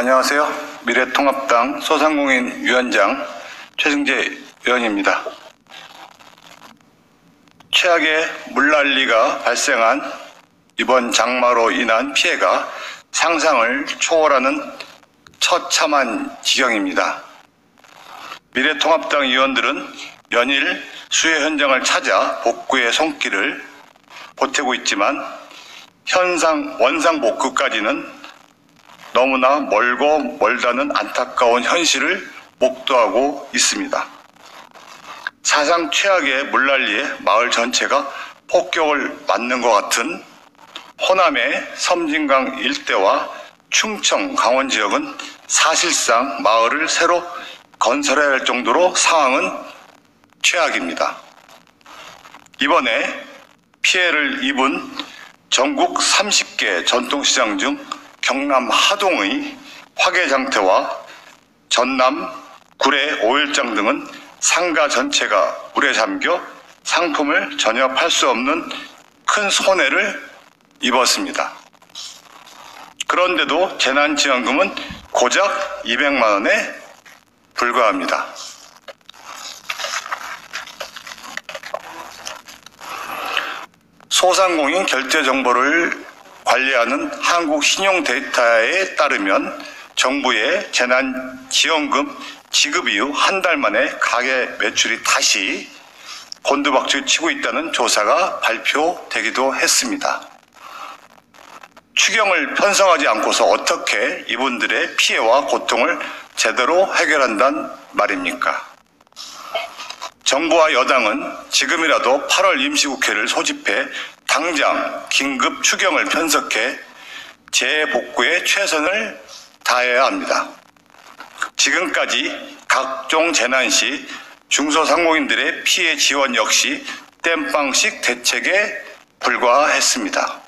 안녕하세요. 미래통합당 소상공인 위원장 최승재 의원입니다. 최악의 물난리가 발생한 이번 장마로 인한 피해가 상상을 초월하는 처참한 지경입니다. 미래통합당 의원들은 연일 수해 현장을 찾아 복구의 손길을 보태고 있지만 원상 복구까지는 너무나 멀고 멀다는 안타까운 현실을 목도하고 있습니다. 사상 최악의 물난리에 마을 전체가 폭격을 맞는 것 같은 호남의 섬진강 일대와 충청, 강원 지역은 사실상 마을을 새로 건설해야 할 정도로 상황은 최악입니다. 이번에 피해를 입은 전국 30개 전통시장 중 경남 하동의 화개장터와 전남 구례 오일장 등은 상가 전체가 물에 잠겨 상품을 전혀 팔 수 없는 큰 손해를 입었습니다. 그런데도 재난지원금은 고작 200만 원에 불과합니다. 소상공인 결제 정보를 관리하는 한국신용데이터에 따르면 정부의 재난지원금 지급 이후 한 달 만에 가계 매출이 다시 곤두박질 치고 있다는 조사가 발표되기도 했습니다. 추경을 편성하지 않고서 어떻게 이분들의 피해와 고통을 제대로 해결한단 말입니까? 정부와 여당은 지금이라도 8월 임시국회를 소집해 당장 긴급 추경을 편성해 재복구에 최선을 다해야 합니다. 지금까지 각종 재난 시 중소상공인들의 피해 지원 역시 땜빵식 대책에 불과했습니다.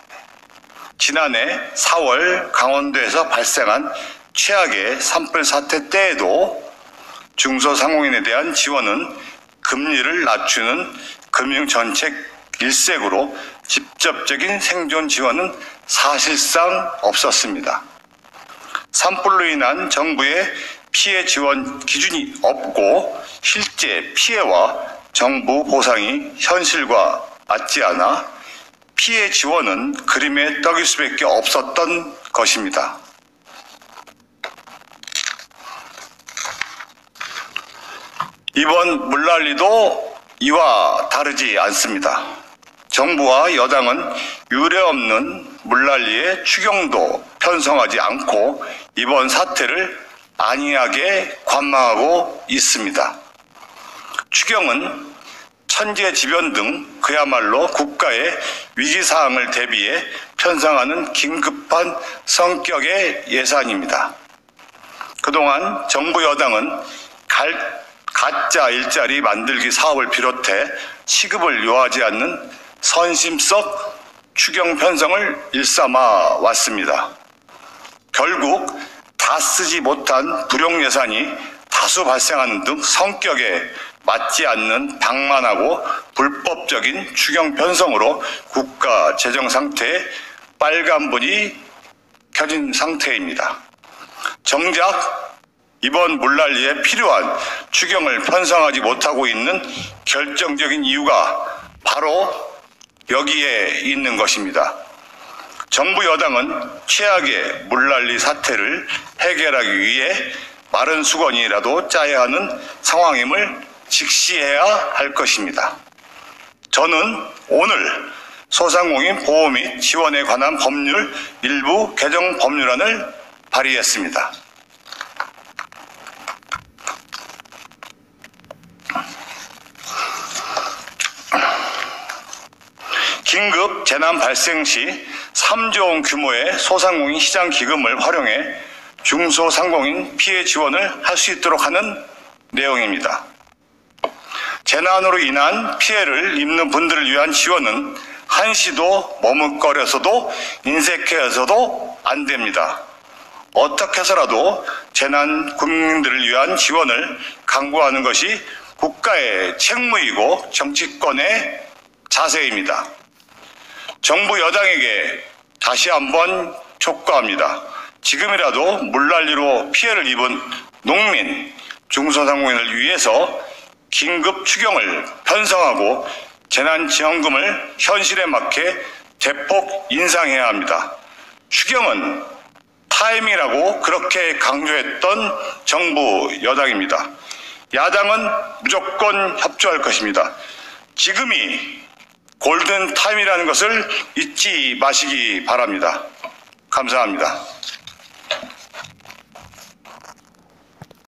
지난해 4월 강원도에서 발생한 최악의 산불 사태 때에도 중소상공인에 대한 지원은 금리를 낮추는 금융정책 일색으로 직접적인 생존 지원은 사실상 없었습니다. 산불로 인한 정부의 피해 지원 기준이 없고 실제 피해와 정부 보상이 현실과 맞지 않아 피해 지원은 그림의 떡일 수밖에 없었던 것입니다. 이번 물난리도 이와 다르지 않습니다. 정부와 여당은 유례없는 물난리에 추경도 편성하지 않고 이번 사태를 안이하게 관망하고 있습니다. 추경은 천재지변 등 그야말로 국가의 위기사항을 대비해 편성하는 긴급한 성격의 예산입니다. 그동안 정부 여당은 가짜 일자리 만들기 사업을 비롯해 시급을 요하지 않는 선심성 추경 편성을 일삼아 왔습니다. 결국 다 쓰지 못한 불용 예산이 다수 발생하는 등 성격에 맞지 않는 방만하고 불법적인 추경 편성으로 국가 재정 상태에 빨간불이 켜진 상태입니다. 정작 이번 물난리에 필요한 추경을 편성하지 못하고 있는 결정적인 이유가 바로 여기에 있는 것입니다. 정부 여당은 최악의 물난리 사태를 해결하기 위해 마른 수건이라도 짜야 하는 상황임을 직시해야 할 것입니다. 저는 오늘 소상공인 보호 및 지원에 관한 법률 일부 개정 법률안을 발의했습니다. 긴급 재난 발생 시 3조 원 규모의 소상공인 시장 기금을 활용해 중소상공인 피해 지원을 할 수 있도록 하는 내용입니다. 재난으로 인한 피해를 입는 분들을 위한 지원은 한시도 머뭇거려서도 인색해서도 안 됩니다. 어떻게 해서라도 재난 국민들을 위한 지원을 강구하는 것이 국가의 책무이고 정치권의 자세입니다. 정부 여당에게 다시 한번 촉구합니다. 지금이라도 물난리로 피해를 입은 농민, 중소상공인을 위해서 긴급 추경을 편성하고 재난지원금을 현실에 맞게 대폭 인상해야 합니다. 추경은 타임이라고 그렇게 강조했던 정부 여당입니다. 야당은 무조건 협조할 것입니다. 지금이 골든 타임이라는 것을 잊지 마시기 바랍니다. 감사합니다.